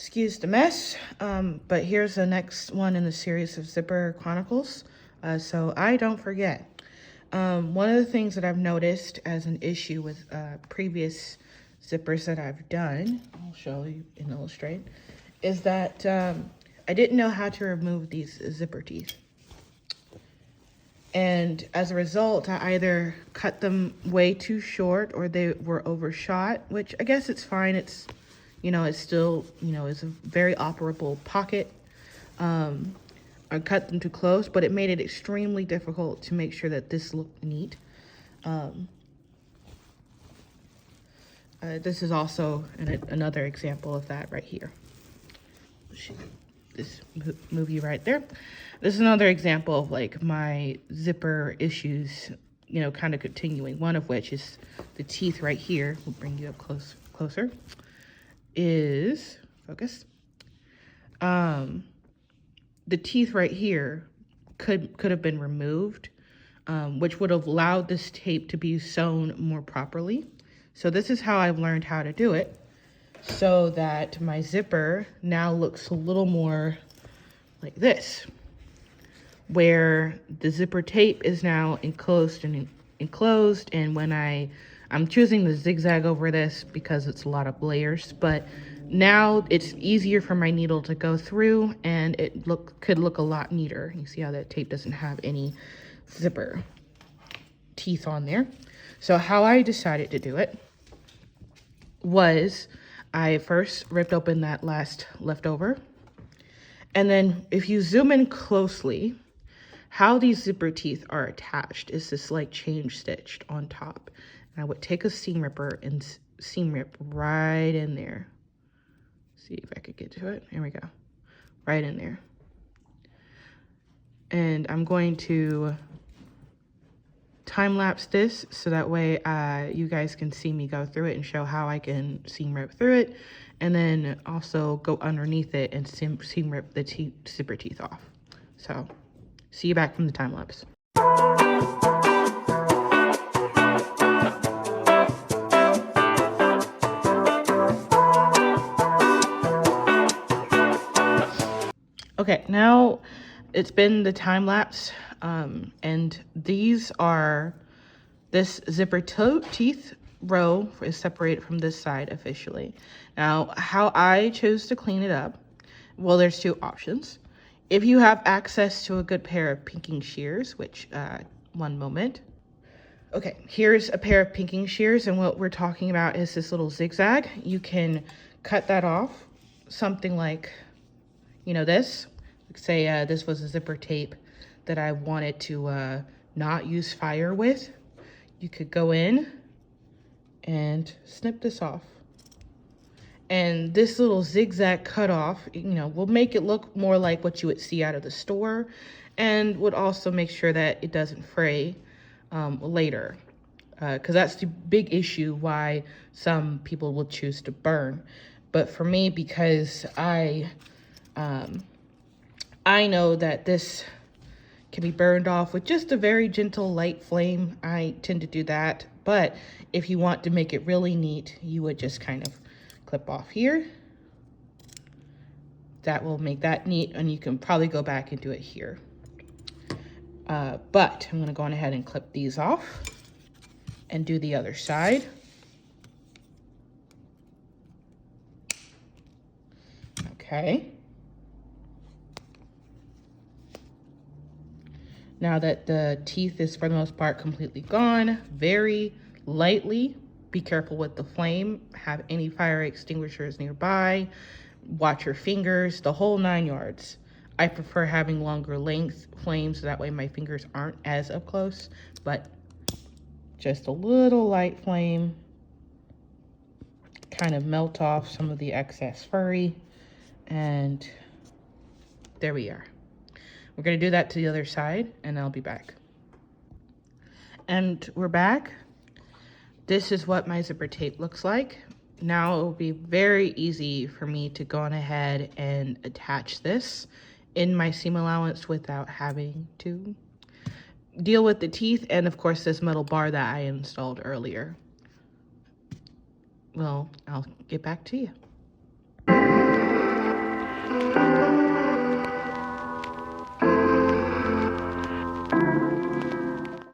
Excuse the mess, but here's the next one in the series of Zipper Chronicles, so I don't forget. One of the things that I've noticed as an issue with previous zippers that I've done, I'll show you and illustrate, is that I didn't know how to remove these zipper teeth. And as a result, I either cut them way too short or they were overshot, which I guess it's fine. It's, it's still, it's a very operable pocket. I cut them too close, but it made it extremely difficult to make sure that this looked neat. This is also another example of that right here. This movie right there. This is another example of like my zipper issues, kind of continuing. One of which is the teeth right here. We'll bring you up closer. Is focus. The teeth right here could have been removed, which would have allowed this tape to be sewn more properly. So this is how I've learned how to do it, so that my zipper now looks a little more like this, where the zipper tape is now enclosed, and when I'm choosing the zigzag over this because it's a lot of layers, but now it's easier for my needle to go through, and it could look a lot neater. You see how that tape doesn't have any zipper teeth on there. So how I decided to do it was I first ripped open that last leftover, and then if you zoom in closely, how these zipper teeth are attached is this like chain stitched on top. And I would take a seam ripper and seam rip right in there. See if I could get to it. Here we go. Right in there. And I'm going to time lapse this so that way you guys can see me go through it and show how I can seam rip through it, and then also go underneath it and seam rip the zipper teeth off. So see you back from the time lapse. Okay, now it's been the time lapse, and this zipper teeth row is separated from this side officially. Now, how I chose to clean it up, well, there's two options. If you have access to a good pair of pinking shears, which, one moment. Okay, here's a pair of pinking shears, and what we're talking about is this little zigzag. You can cut that off, something like, this. Say this was a zipper tape that I wanted to not use fire with. You could go in and snip this off. And this little zigzag cutoff, will make it look more like what you would see out of the store, and would also make sure that it doesn't fray later. Because that's the big issue why some people will choose to burn. But for me, because I know that this can be burned off with just a very gentle light flame, I tend to do that. But if you want to make it really neat, you would just kind of clip off here. That will make that neat, and you can probably go back and do it here. But I'm gonna go on ahead and clip these off and do the other side. Okay. Now that the teeth is for the most part completely gone, very lightly, be careful with the flame, have any fire extinguishers nearby, watch your fingers, the whole 9 yards. I prefer having longer length flames so that way my fingers aren't as up close, but just a little light flame, kind of melt off some of the excess furry, and there we are. We're gonna do that to the other side, and I'll be back. And we're back. This is what my zipper tape looks like. Now it will be very easy for me to go on ahead and attach this in my seam allowance without having to deal with the teeth and of course this metal bar that I installed earlier. Well, I'll get back to you.